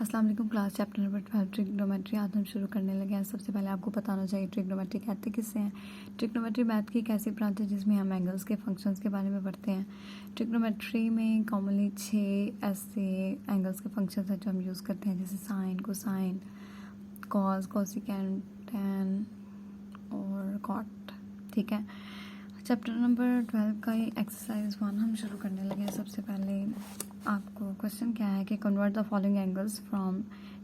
अस्सलाम वालेकुम class chapter number 12 trigonometry आज हम शुरू करने लगे हैं। सबसे पहले आपको पता होना चाहिए ट्रिग्नोमेट्री कहते किससे हैं। ट्रिग्नोमेट्री मैथ की एक ऐसी ब्रांच है जिसमें हम एंगल्स के फंक्शंस के बारे में पढ़ते हैं। ट्रिग्नोमेट्री में कॉमनली 6 ऐसे एंगल्स के फंक्शंस हैं जो हम यूज़ करते हैं, जैसे sine, cosine, cos, cosecant, tan और कॉट। ठीक है, चैप्टर नंबर 12 का ये एक्सरसाइज 1 हम शुरू करने लगे हैं। सबसे पहले आपको क्वेश्चन क्या है कि convert the following angles from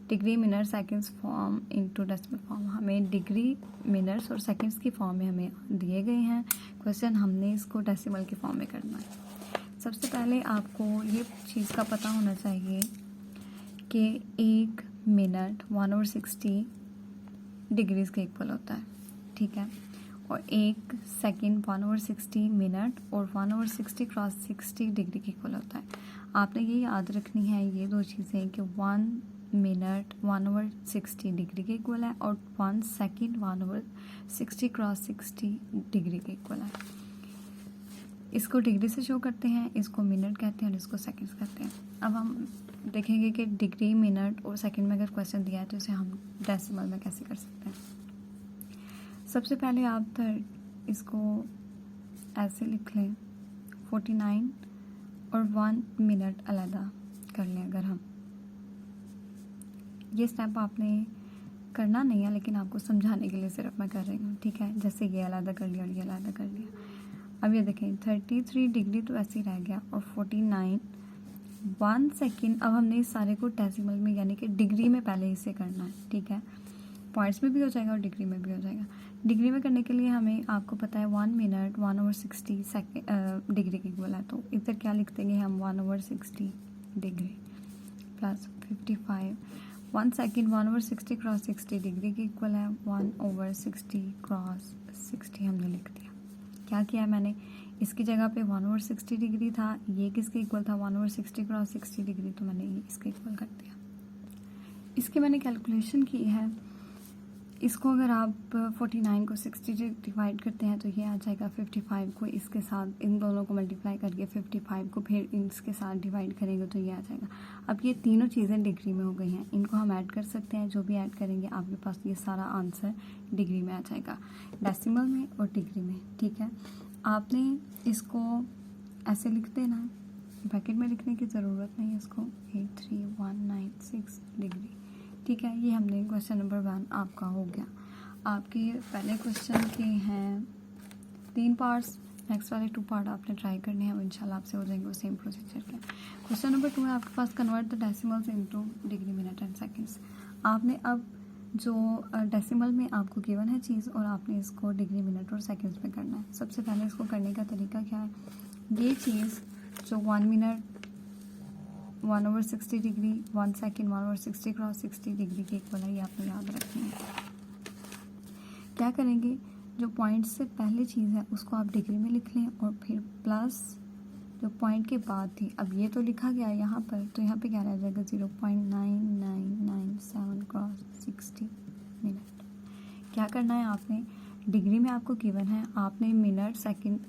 degree, minute, seconds form into decimal form. हमें डिग्री, मिनट्स और सेकंड्स की फॉर्म में हमें दिए गए हैं क्वेश्चन, हमने इसको डेसिमल की फॉर्म में करना है। सबसे पहले आपको ये चीज़ का पता होना चाहिए कि 1 मिनट 1/60 डिग्रीज के इक्वल होता है। ठीक है, और 1 सेकेंड 1/60 मिनट और 1/60 क्रॉस 60 डिग्री के इक्वल होता है। आपने ये याद रखनी है ये दो चीज़ें कि 1 मिनट 1/60 डिग्री के इक्वल है और 1 सेकेंड 1/60 क्रॉस 60 डिग्री के इक्वल है। इसको डिग्री से शो करते हैं, इसको मिनट कहते हैं और इसको सेकेंड्स कहते हैं। अब हम देखेंगे कि डिग्री, मिनट और सेकेंड में अगर क्वेश्चन दिया है तो इसे हम डेसिमल में कैसे कर सकते हैं। सबसे पहले आप इसको ऐसे लिख लें, 49 और 1 मिनट अलग कर लें। अगर हम ये स्टेप आपने करना नहीं है, लेकिन आपको समझाने के लिए सिर्फ मैं कर रही हूँ। ठीक है, जैसे ये अलग कर लिया और ये अलग कर लिया। अब ये देखें 33 डिग्री तो ऐसे ही रह गया और 49 1 सेकेंड। अब हमने इस सारे को डेसिमल में यानी कि डिग्री में पहले इसे करना है। ठीक है, पॉइंट्स में भी हो जाएगा और डिग्री में भी हो जाएगा। डिग्री में करने के लिए हमें, आपको पता है 1 मिनट 1/60 सेकेंड डिग्री के इक्वल है, तो इधर क्या लिख देंगे हम 1/60 degree plus 55। 1 second 1/60 cross 60 degree के इक्वल है 1/60 क्रॉस 60 हमने लिख दिया। क्या किया मैंने, इसकी जगह पे 1/60 डिग्री था, ये किसके इक्वल था 1/60 क्रॉस 60 डिग्री, तो मैंने ये इसके इक्वल कर दिया। इसकी मैंने कैलकुलेशन की है। इसको अगर आप 49 को 60 से डिवाइड करते हैं तो ये आ जाएगा 55 को इसके साथ, इन दोनों को मल्टीप्लाई करके 55 को फिर इसके साथ डिवाइड करेंगे तो ये आ जाएगा। अब ये तीनों चीज़ें डिग्री में हो गई हैं, इनको हम ऐड कर सकते हैं। जो भी ऐड करेंगे आपके पास ये सारा आंसर डिग्री में आ जाएगा, डेसिमल में और डिग्री में। ठीक है, आपने इसको ऐसे लिख देना है, ब्रैकेट में लिखने की ज़रूरत नहीं है इसको, 83196 डिग्री। ठीक है, ये हमने क्वेश्चन नंबर 1 आपका हो गया। आपके पहले क्वेश्चन के हैं 3 पार्ट्स, नेक्स्ट वाले 2 पार्ट आपने ट्राई करने हैं, इंशाल्लाह आपसे हो जाएंगे वो सेम प्रोसीजर के। क्वेश्चन नंबर 2 है आपके पास, convert the decimals into degree, minute and seconds. आपने अब जो डेसिमल में आपको गिवन है चीज़ और आपने इसको डिग्री, मिनट और सेकंड्स में करना है। सबसे पहले इसको करने का तरीका क्या है, ये चीज़ जो 1 minute 1/60 degree, 1 second 1/60 cross 60 degree के इक्वल है, ये आपने याद रखनी है। क्या करेंगे, जो पॉइंट से पहले चीज़ है उसको आप डिग्री में लिख लें और फिर प्लस जो पॉइंट के बाद थी, अब ये तो लिखा गया है यहाँ पर, तो यहाँ पे क्या रह जाएगा 0.9997 क्रॉस 60 मिनट। क्या करना है आपने, डिग्री में आपको गिवन है, आपने मिनट, सेकंड,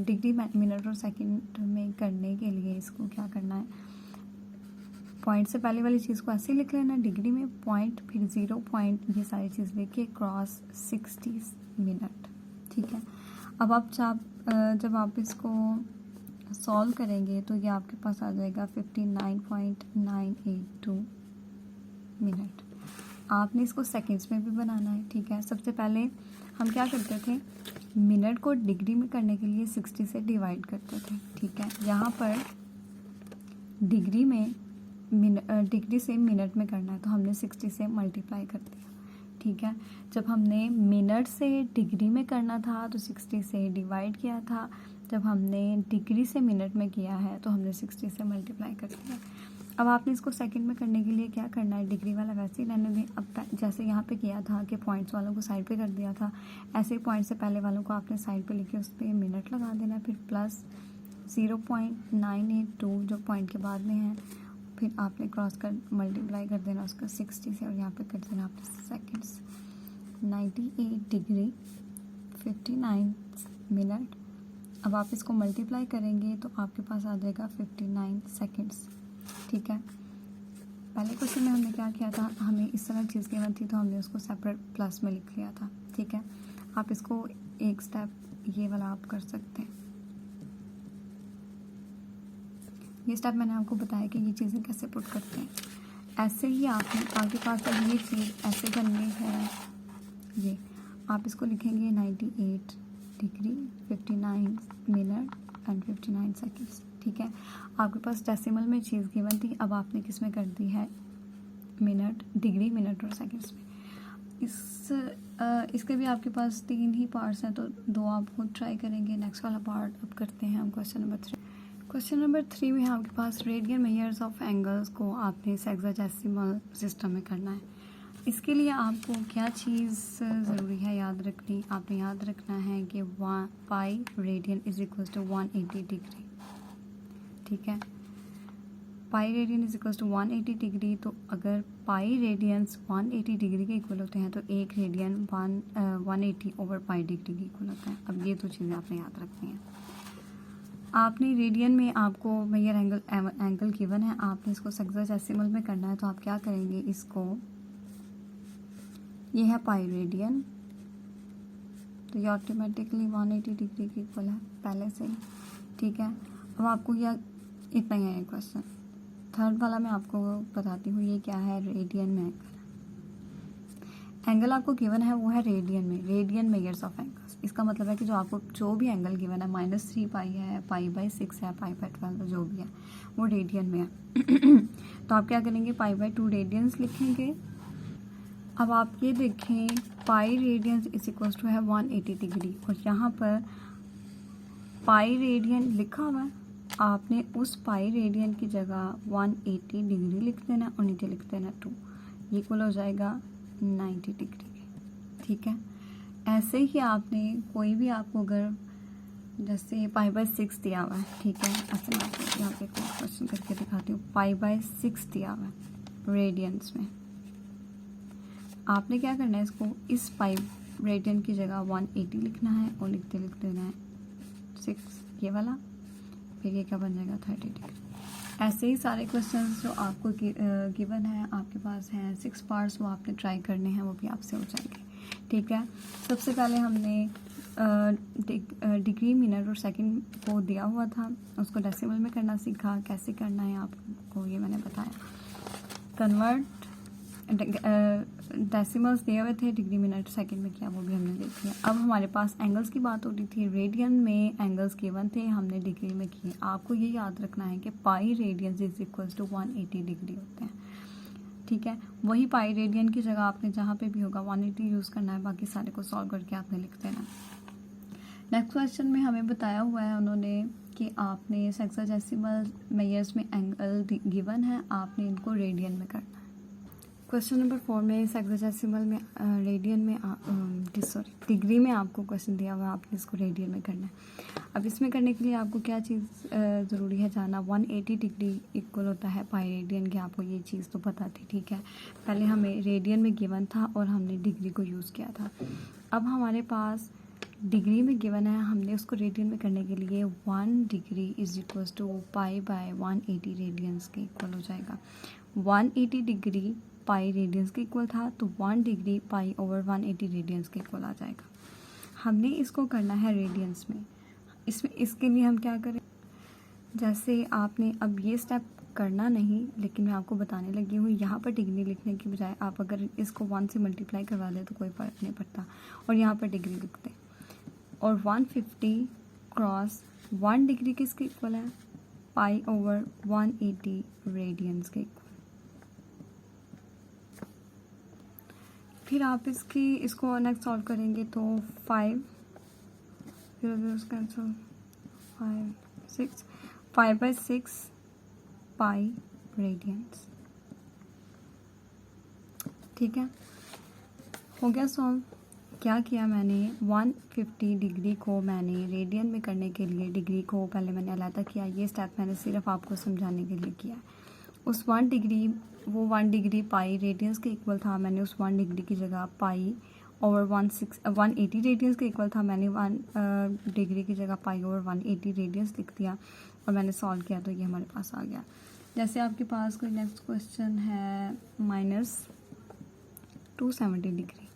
डिग्री, मिनट और सेकंड में करने के लिए इसको क्या करना है, पॉइंट से पहले वाली चीज़ को ऐसे लिख लेना डिग्री में, पॉइंट फिर 0 पॉइंट, ये सारी चीज़ लेके क्रॉस 60 मिनट। ठीक है, अब आप जब आप इसको सॉल्व करेंगे तो ये आपके पास आ जाएगा 59.982 मिनट। आपने इसको सेकंड्स में भी बनाना है। ठीक है, सबसे पहले हम क्या करते थे, मिनट को डिग्री में करने के लिए 60 से डिवाइड करते थे। ठीक है, यहाँ पर डिग्री में डिग्री से मिनट में करना है तो हमने 60 से मल्टीप्लाई कर दिया। ठीक है, जब हमने मिनट से डिग्री में करना था तो 60 से डिवाइड किया था, जब हमने डिग्री से मिनट में किया है तो हमने 60 से मल्टीप्लाई कर दिया। अब आपने इसको सेकंड में करने के लिए क्या करना है, डिग्री वाला वैसे ही रहने दें। अब जैसे यहाँ पे किया था कि पॉइंट्स वालों को साइड पे कर दिया था, ऐसे ही पॉइंट से पहले वालों को आपने साइड पे लिखे उस पर मिनट लगा देना, फिर प्लस 0.982 जो पॉइंट के बाद में है, फिर आपने क्रॉस कर मल्टीप्लाई कर देना उसका 60 से और यहाँ पे कर देना आपने सेकंड्स। 98 degree 59 minute. अब आप इसको मल्टीप्लाई करेंगे तो आपके पास आ जाएगा 59 सेकंड्स। ठीक है, पहले क्वेश्चन में हमने क्या किया था, हमें इस तरह चीज़ गिवन थी तो हमने उसको सेपरेट प्लस में लिख लिया था, ठीक है। आप इसको एक स्टेप ये वाला आप कर सकते हैं। ये स्टेप मैंने आपको बताया कि ये चीज़ें कैसे पुट करते हैं। ऐसे ही आपने आपके पास अब ये चीज़ ऐसे करनी है, ये आप इसको लिखेंगे 98 डिग्री 59 मिनट एंड 59 सेकेंड्स, ठीक है। आपके पास डेसिमल में चीज़ गिवन थी, अब आपने किस में कर दी है, मिनट, डिग्री, मिनट और सेकेंड्स में। इसके भी आपके पास 3 ही पार्ट्स हैं, तो 2 आप खुद ट्राई करेंगे। नेक्स्ट वाला पार्ट अब करते हैं हम क्वेश्चन नंबर 3। क्वेश्चन नंबर 3 में आपके पास रेडियन मेजर्स ऑफ एंगल्स को आपने हेक्साडेसिमल सिस्टम में करना है। इसके लिए आपको क्या चीज़ ज़रूरी है याद रखनी, आपने याद रखना है कि pi radian is equal to 180 degree, ठीक है। Pi radian is equal to 180 degree, तो अगर पाई रेडियंस 180 डिग्री के इक्वल होते हैं तो एक रेडियन 180 ओवर पाई डिग्री के इक्वल होता है। अब ये 2 चीज़ें आपने याद रखनी है। आपने रेडियन में आपको मेजर एंगल गिवन है, आपने इसको हेक्साडेसिमल में करना है, तो आप क्या करेंगे, इसको ये है पाई रेडियन, तो ये ऑटोमेटिकली 180 डिग्री के इक्वल है पहले से ही, ठीक है। अब आपको यह इतना ही है क्वेश्चन। थर्ड वाला मैं आपको बताती हूँ, ये क्या है, रेडियन में एंगल आपको गिवन है वो है रेडियन में, रेडियन मेजर्स ऑफ एंगल्स। इसका मतलब है कि जो आपको जो भी एंगल गिवन है, -3 पाई है, पाई/6 है, पाई/12 जो भी है वो रेडियन में है। तो आप क्या करेंगे, पाई/2 रेडियंस लिखेंगे। अब आप ये देखें, pi radians is equal to है 180 डिग्री, और यहाँ पर पाई रेडियन लिखा हुआ है, आपने उस पाई रेडियन की जगह 180 डिग्री लिख देना और नीचे लिख देना 2, ये इक्वल हो जाएगा 90 डिग्री, ठीक है। ऐसे ही आपने कोई भी आपको अगर जैसे पाई/6 दिया हुआ है, ठीक है, ऐसे मैं आपको यहाँ पे क्वेश्चन करके दिखाती हूँ। पाई/6 दिया हुआ है रेडियंस में, आपने क्या करना है, इसको इस पाई रेडियन की जगह 180 लिखना है और लिखते देना है 6 ये वाला, फिर ये क्या बन जाएगा 30 डिग्री। ऐसे ही सारे क्वेश्चंस जो आपको गिवन है, आपके पास हैं 6 पार्ट्स, वो आपने ट्राई करने हैं, वो भी आपसे हो जाएंगे, ठीक है। सबसे पहले हमने डिग्री, मिनट और सेकंड को दिया हुआ था, उसको डेसिमल में करना सीखा, कैसे करना है आपको ये मैंने बताया। कन्वर्ट डेसिमल्स दिए हुए थे, डिग्री, मिनट, सेकंड में किया, वो भी हमने देख लिया। अब हमारे पास एंगल्स की बात हो रही थी, रेडियन में एंगल्स गिवन थे, हमने डिग्री में किए। आपको ये याद रखना है कि pi radian is equal to 180 degree होते हैं, ठीक है। वही पाई रेडियन की जगह आपने जहाँ पे भी होगा 180 यूज़ करना है, बाकी सारे को सॉल्व करके आपने लिख देना। नेक्स्ट क्वेश्चन में हमें बताया हुआ है उन्होंने कि आपने हेक्साडेसिमल मेजर्स में एंगल गिवन है, आपने इनको रेडियन में करना है। क्वेश्चन नंबर 4 में हेक्साडेसिमल में रेडियन में डिग्री में आपको क्वेश्चन दिया हुआ है, आपने इसको रेडियन में करना है। अब इसमें करने के लिए आपको क्या चीज़ ज़रूरी है जानना, 180 डिग्री इक्वल होता है पाई रेडियन की, आपको ये चीज़ तो पता थी, ठीक है। पहले हमें रेडियन में गिवन था और हमने डिग्री को यूज़ किया था। अब हमारे पास डिग्री में गिवन है, हमने उसको रेडियन में करने के लिए 1 डिग्री इज इक्वल टू पाई/180 रेडियंस के इक्वल हो जाएगा। 180 डिग्री पाई रेडियंस के इक्वल था, तो 1 डिग्री पाई/180 रेडियंस के इक्वल आ जाएगा। हमने इसको करना है रेडियंस में। इसके लिए हम क्या करें, जैसे आपने अब ये स्टेप करना नहीं, लेकिन मैं आपको बताने लगी हूँ, यहाँ पर डिग्री लिखने की बजाय आप अगर इसको 1 से मल्टीप्लाई करवा दें तो कोई फ़र्क नहीं पड़ता, और यहाँ पर डिग्री लिख दें। और 150 क्रॉस 1 डिग्री किसके इक्वल है, पाई/180 रेडियंस के इक्वल। फिर आप इसको नेक्स्ट सॉल्व करेंगे तो 5 कैंसिल 5/6 पाई रेडियंस, ठीक है, हो गया सॉल्व। क्या किया मैंने, 150 डिग्री को मैंने रेडियन में करने के लिए डिग्री को पहले मैंने अलग किया, ये स्टेप मैंने सिर्फ आपको समझाने के लिए किया। उस 1 डिग्री पाई रेडियंस के इक्वल था, मैंने उस 1 डिग्री की जगह पाई/180 रेडियंस के इक्वल था, मैंने 1 डिग्री की जगह पाई/180 रेडियंस लिख दिया और मैंने सॉल्व किया तो ये हमारे पास आ गया। जैसे आपके पास कोई नेक्स्ट क्वेश्चन है -270 डिग्री,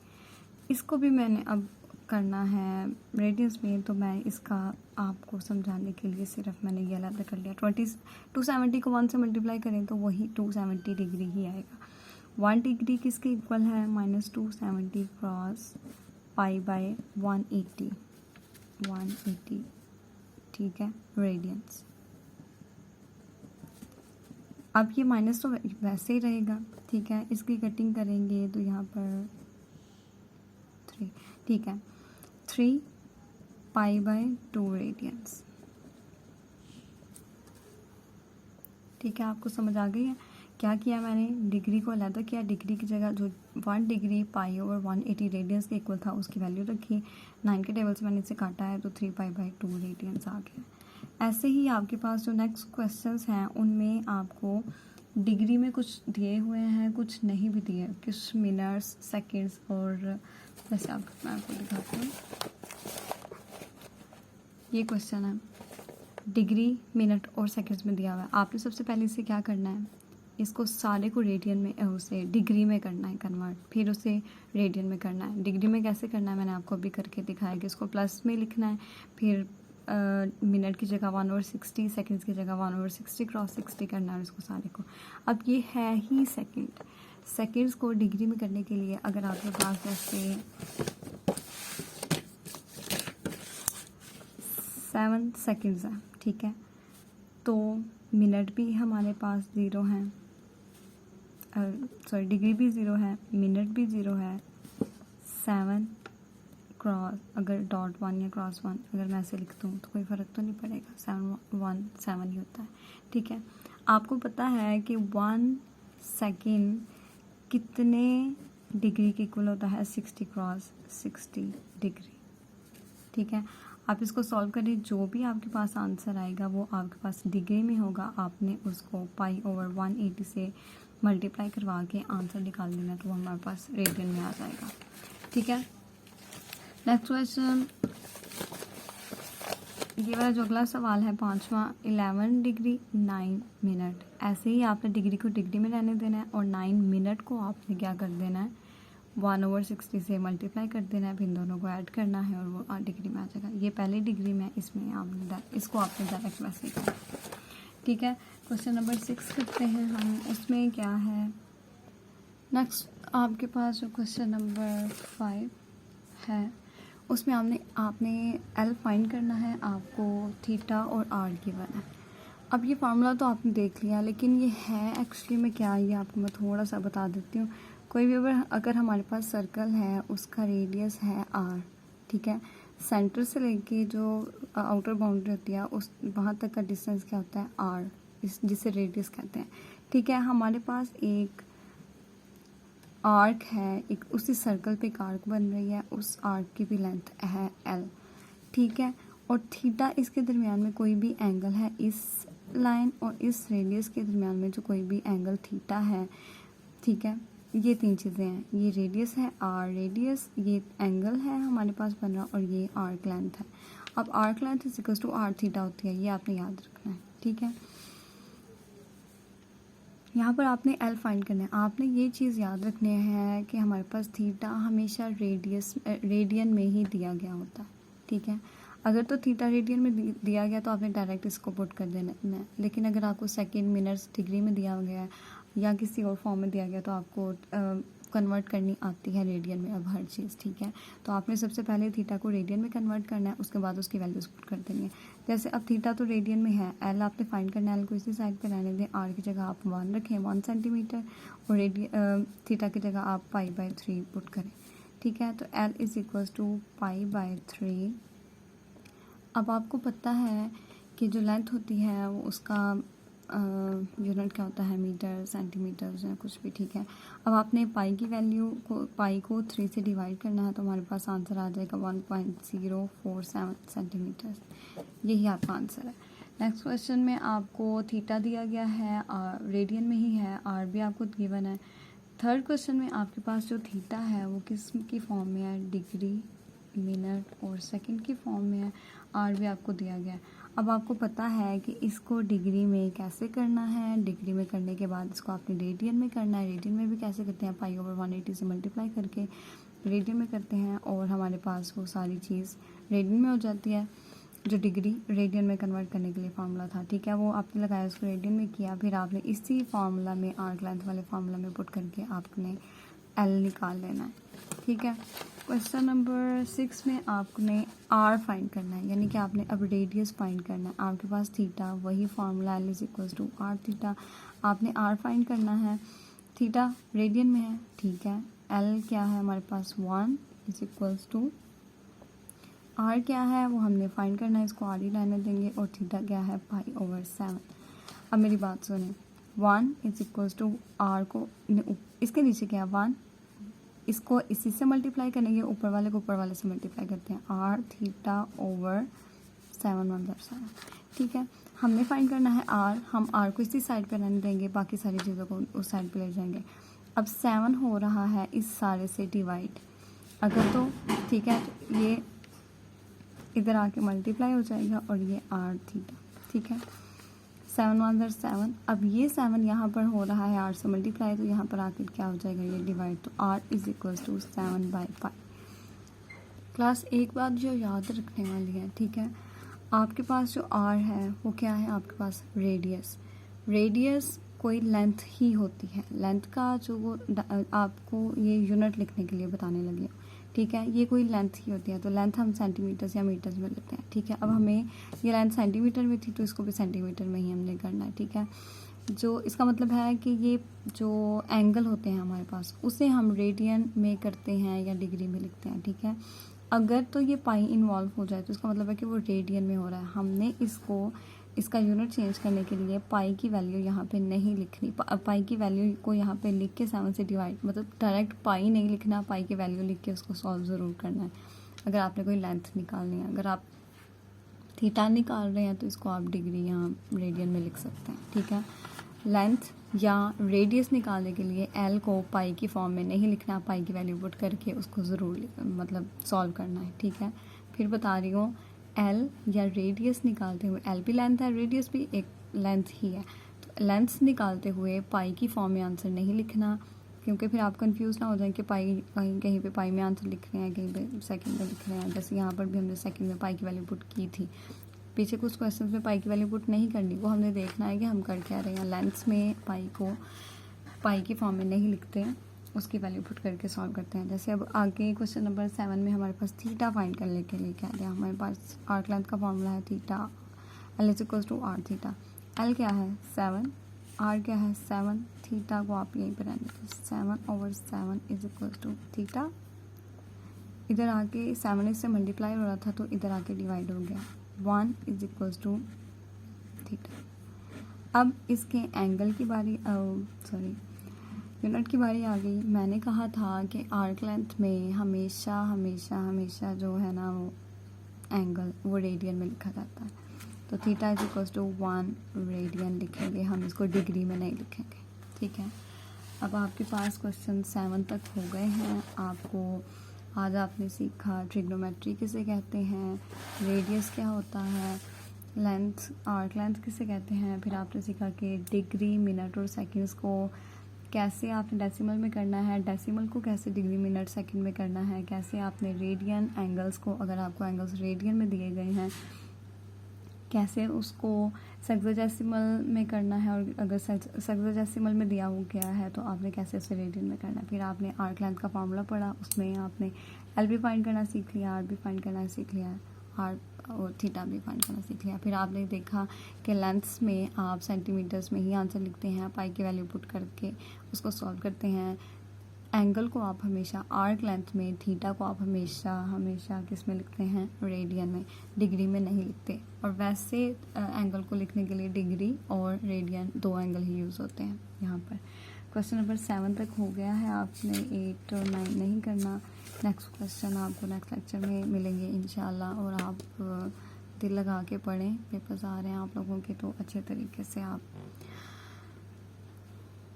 इसको भी मैंने अब करना है रेडियंस में, तो मैं इसका आपको समझाने के लिए सिर्फ मैंने ये अलग कर लिया। 270 को 1 से मल्टीप्लाई करें तो वही 270 डिग्री ही आएगा। 1 डिग्री किसके इक्वल है? -270 क्रॉस π/180, 180, ठीक है, रेडियंस। अब ये माइनस तो वैसे ही रहेगा, ठीक है, इसकी कटिंग करेंगे तो यहाँ पर 3, ठीक है, 3 π/2 रेडियंस, ठीक है। आपको समझ आ गई है क्या किया मैंने? डिग्री को अलग किया, डिग्री की जगह जो 1 डिग्री π/180 रेडियंस के इक्वल था उसकी वैल्यू रखी, 9 के टेबल से मैंने इसे काटा है तो 3 π/2 रेडियंस आ गया। ऐसे ही आपके पास जो नेक्स्ट क्वेश्चंस हैं उनमें आपको डिग्री में कुछ दिए हुए हैं, कुछ नहीं भी दिए, कुछ मिनट्स, सेकंड्स, और जैसे मैं आपको दिखाती हूँ, ये क्वेश्चन है डिग्री, मिनट और सेकंड्स में दिया हुआ है। आपने सबसे पहले इसे क्या करना है? इसको सारे को रेडियन में, उसे डिग्री में करना है कन्वर्ट, फिर उसे रेडियन में करना है। डिग्री में कैसे करना है मैंने आपको अभी करके दिखाया कि इसको प्लस में लिखना है, फिर मिनट की जगह 1/60, सेकंड्स की जगह 1/60 क्रॉस 60 करना है इसको सारे को। अब ये है ही सेकंड, सेकंड्स को डिग्री में करने के लिए अगर आपके पास जैसे 7 सेकंड्स है, ठीक है, तो मिनट भी हमारे पास 0 हैं, सॉरी डिग्री भी 0 है, मिनट भी 0 है, 7 क्रॉस, अगर डॉट 1 या क्रॉस 1 अगर मैं ऐसे लिख दूँ तो कोई फ़र्क तो नहीं पड़ेगा, 7 1 7 ही होता है, ठीक है। आपको पता है कि 1 सेकेंड कितने डिग्री के इक्वल होता है? 60 क्रॉस 60 डिग्री, ठीक है। आप इसको सॉल्व करें, जो भी आपके पास आंसर आएगा वो आपके पास डिग्री में होगा, आपने उसको π/180 से मल्टीप्लाई करवा के आंसर निकाल देना, तो वो हमारे पास रेडियन में आ जाएगा, ठीक है। नेक्स्ट क्वेश्चन, ये वाला जो अगला सवाल है 5वां, 11 डिग्री 9 मिनट। ऐसे ही आपने डिग्री को डिग्री में रहने देना है और 9 मिनट को आपने क्या कर देना है? 1/60 से मल्टीप्लाई कर देना है, फिर इन दोनों को ऐड करना है और वो डिग्री में आ जाएगा। ये पहले डिग्री में, इसमें आपने इसको आपने डायरेक्ट वैसे ही करना, ठीक है। क्वेश्चन नंबर 6 करते हैं हम, उसमें क्या है नेक्स्ट आपके पास जो क्वेश्चन नंबर 5 है उसमें आपने एल फाइंड करना है, आपको थीटा और आर गिवन है। अब ये फार्मूला तो आपने देख लिया, लेकिन ये है एक्चुअली में क्या, ये आपको मैं थोड़ा सा बता देती हूँ। कोई भी अगर हमारे पास सर्कल है, उसका रेडियस है आर, ठीक है, सेंटर से लेके जो आउटर बाउंड्री होती है उस वहाँ तक का डिस्टेंस क्या होता है? आर, जिसे रेडियस कहते हैं, ठीक है। हमारे पास एक आर्क है, एक उसी सर्कल पे एक आर्क बन रही है, उस आर्क की भी लेंथ है एल, ठीक है, और थीटा इसके दरमियान में कोई भी एंगल है, इस लाइन और इस रेडियस के दरमियान में जो कोई भी एंगल थीटा है, ठीक है। ये 3 चीज़ें हैं, ये रेडियस है आर रेडियस, ये एंगल है हमारे पास बन रहा, और ये आर्क लेंथ है। अब arc length is equal to R theta होती है, ये आपने याद रखना है, ठीक है। यहाँ पर आपने एल फाइंड करना है। आपने ये चीज़ याद रखनी है कि हमारे पास थीटा हमेशा रेडियन में ही दिया गया होता है, ठीक है। अगर तो थीटा रेडियन में दिया गया तो आपने डायरेक्ट इसको पुट कर देना है, लेकिन अगर आपको सेकेंड, मिनट्स, डिग्री में दिया गया है या किसी और फॉर्म में दिया गया तो आपको कन्वर्ट करनी आती है रेडियन में अब हर चीज़, ठीक है। तो आपने सबसे पहले थीटा को रेडियन में कन्वर्ट करना है, उसके बाद उसकी वैल्यूज पुट कर देनी है। जैसे अब थीटा तो रेडियन में है, एल आपने फाइंड करना है, एल को इसी साइड पे रहने दें, आर की जगह आप 1 रखें 1 सेंटीमीटर, और थीटा की जगह आप π/3 पुट करें, ठीक है। तो एल इज इक्वल्स टू π/3। अब आपको पता है कि जो लेंथ होती है वो उसका यूनिट क्या होता है? मीटर, सेंटीमीटर या कुछ भी, ठीक है। अब आपने पाई की वैल्यू को, पाई को 3 से डिवाइड करना है, तो हमारे पास आंसर आ जाएगा 1.047 सेंटीमीटर। यही आपका आंसर है। नेक्स्ट क्वेश्चन में आपको थीटा दिया गया है, रेडियन में ही है, आर भी आपको गिवन है। थर्ड क्वेश्चन में आपके पास जो थीटा है वो किस की फॉर्म में है? डिग्री, मिनट और सेकंड की फॉर्म में है, आर भी आपको दिया गया है। अब आपको पता है कि इसको डिग्री में कैसे करना है, डिग्री में करने के बाद इसको आपने रेडियन में करना है। रेडियन में भी कैसे करते हैं, पाई ओवर 180 से मल्टीप्लाई करके रेडियन में करते हैं और हमारे पास वो सारी चीज़ रेडियन में हो जाती है। जो डिग्री रेडियन में कन्वर्ट करने के लिए फार्मूला था, ठीक है, वो आपने लगाया, उसको रेडियन में किया, फिर आपने इसी फार्मूला में आर्क लेंथ वाले फार्मूला में पुट करके आपने एल निकाल लेना है, ठीक है। क्वेश्चन नंबर 6 में आपने आर फाइंड करना है, यानी कि आपने अब रेडियस फाइंड करना है। आपके पास थीटा, वही formula L is equals to R theta, आपने आर फाइंड करना है। थीटा रेडियन में है, ठीक है, एल क्या है हमारे पास 1 इज इक्वल्स टू आर क्या है वो हमने फाइंड करना है, इसको आर ही रहने देंगे, और थीटा क्या है पाई ओवर 7। अब मेरी बात सुने, 1 इज इक्वल्स टू आर को इसके नीचे क्या है 1, इसको इसी से मल्टीप्लाई करेंगे, ऊपर वाले को ऊपर वाले से मल्टीप्लाई करते हैं, आर थीटा ओवर 7 1 7, ठीक है। हमने फाइंड करना है आर, हम आर को इसी साइड पे रहने देंगे, बाकी सारी चीज़ों को उस साइड पे ले जाएंगे। अब 7 हो रहा है इस सारे से डिवाइड, अगर तो ठीक है, तो ये इधर आके मल्टीप्लाई हो जाएगा और ये आर थीटा, ठीक है, 7 1 7। अब ये 7 यहाँ पर हो रहा है आर से मल्टीप्लाई, तो यहाँ पर आकर क्या हो जाएगा ये डिवाइड, तो R is equals to 7/5। Class एक बात जो याद रखने वाली है, ठीक है, आपके पास जो आर है वो क्या है, आपके पास रेडियस, रेडियस कोई लेंथ ही होती है, लेंथ का जो वो आपको ये यूनिट लिखने के लिए बताने लगी हूँ, ठीक है, ये कोई लेंथ ही होती है, तो लेंथ हम सेंटीमीटर्स या मीटर्स में लेते हैं, ठीक है। अब हमें ये लेंथ सेंटीमीटर में थी तो इसको भी सेंटीमीटर में ही हमने करना है, ठीक है। जो इसका मतलब है कि ये जो एंगल होते हैं हमारे पास उसे हम रेडियन में करते हैं या डिग्री में लिखते हैं, ठीक है। अगर तो ये पाई इन्वॉल्व हो जाए तो इसका मतलब है कि वो रेडियन में हो रहा है, हमने इसका यूनिट चेंज करने के लिए पाई की वैल्यू यहाँ पे नहीं लिखनी, पाई की वैल्यू को यहाँ पे लिख के 7 से डिवाइड, मतलब डायरेक्ट पाई नहीं लिखना, पाई की वैल्यू लिख के उसको सॉल्व ज़रूर करना है अगर आपने कोई लेंथ निकालनी है। अगर आप थीटा निकाल रहे हैं तो इसको आप डिग्री यहाँ रेडियन में लिख सकते हैं, ठीक है। लेंथ या रेडियस निकालने के लिए एल को पाई की फॉर्म में नहीं लिखना, पाई की वैल्यू पुट करके उसको ज़रूर मतलब सॉल्व करना है, ठीक है। फिर बता रही हूँ, एल या रेडियस निकालते हुए, एल भी लेंथ है, रेडियस भी एक लेंथ ही है, तो लेंथ निकालते हुए पाई की फॉर्म में आंसर नहीं लिखना, क्योंकि फिर आप कंफ्यूज ना हो जाए कि पाई कहीं पे पाई में आंसर लिख रहे हैं, कहीं पे सेकंड में लिख रहे हैं। जैसे यहाँ पर भी हमने सेकंड में पाई की वैल्यू पुट की थी, पीछे कुछ क्वेश्चन में पाई की वैल्यू पुट नहीं करनी, वो हमने देखना है कि हम कर क्या रहे हैं। लेंथ्स में पाई को पाई की फॉर्म में नहीं लिखते हैं, उसकी वैल्यू पुट करके सॉल्व करते हैं। जैसे अब आगे क्वेश्चन नंबर 7 में हमारे पास थीटा फाइंड करने के लिए क्या दिया, हमारे पास आर्क लेंथ का फॉर्मूला है theta, L is equals to R theta. L क्या है 7, आर क्या है 7, थीटा को आप यहीं पर रहने दें, 7 over 7 is equals to theta. इधर आके 7 इससे मल्टीप्लाई हो रहा था तो इधर आके डिवाइड हो गया, 1 इज इक्वल्स टू थीटा। अब इसके एंगल की बारी यूनिट की बारी आ गई। मैंने कहा था कि आर्क लेंथ में हमेशा हमेशा हमेशा जो है ना वो एंगल वो रेडियन में लिखा जाता है, तो theta is equals to 1 radian लिखेंगे, हम इसको डिग्री में नहीं लिखेंगे, ठीक है। अब आपके पास क्वेश्चन 7 तक हो गए हैं। आज आपने सीखा ट्रिग्नोमेट्री किसे कहते हैं, रेडियस क्या होता है, लेंथ आर्क लेंथ किसे कहते हैं, फिर आपने सीखा कि डिग्री मिनट और सेकंड्स को कैसे आपने डेसिमल में करना है, डेसिमल को कैसे डिग्री मिनट सेकंड में करना है, कैसे आपने रेडियन एंगल्स को, अगर आपको एंगल्स रेडियन में दिए गए हैं, कैसे उसको सेक्सोडेसिमल में करना है, और अगर सेक्सोडेसिमल में दिया हो गया है तो आपने कैसे उसे रेडियन में करना है। फिर आपने आर्क लेंथ का फार्मूला पढ़ा, उसमें आपने एल भी फाइंड करना सीख लिया, आर भी फाइंड करना सीख लिया, आर और थीटा भी फाइंड करना सीख लिया। फिर आपने देखा कि लेंथ्स में आप सेंटीमीटर्स में ही आंसर लिखते हैं, पाई की वैल्यू पुट करके उसको सॉल्व करते हैं। एंगल को आप हमेशा आर्क लेंथ में, थीटा को आप हमेशा किस में लिखते हैं, रेडियन में, डिग्री में नहीं लिखते। और वैसे एंगल को लिखने के लिए डिग्री और रेडियन 2 एंगल ही यूज़ होते हैं यहाँ पर। क्वेश्चन नंबर 7 तक हो गया है, आपने 8 और 9 नहीं करना। नेक्स्ट क्वेश्चन आपको नेक्स्ट लेक्चर में मिलेंगे इंशाल्लाह, और आप दिल लगा के पढ़ें, पेपर्स आ रहे हैं आप लोगों के, तो अच्छे तरीके से आप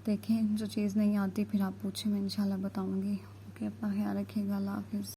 देखें, जो चीज़ नहीं आती फिर आप पूछें, मैं इंशाल्लाह बताऊंगी। ओके, अपना ख्याल रखिएगा, अल्लाह हाफिज़।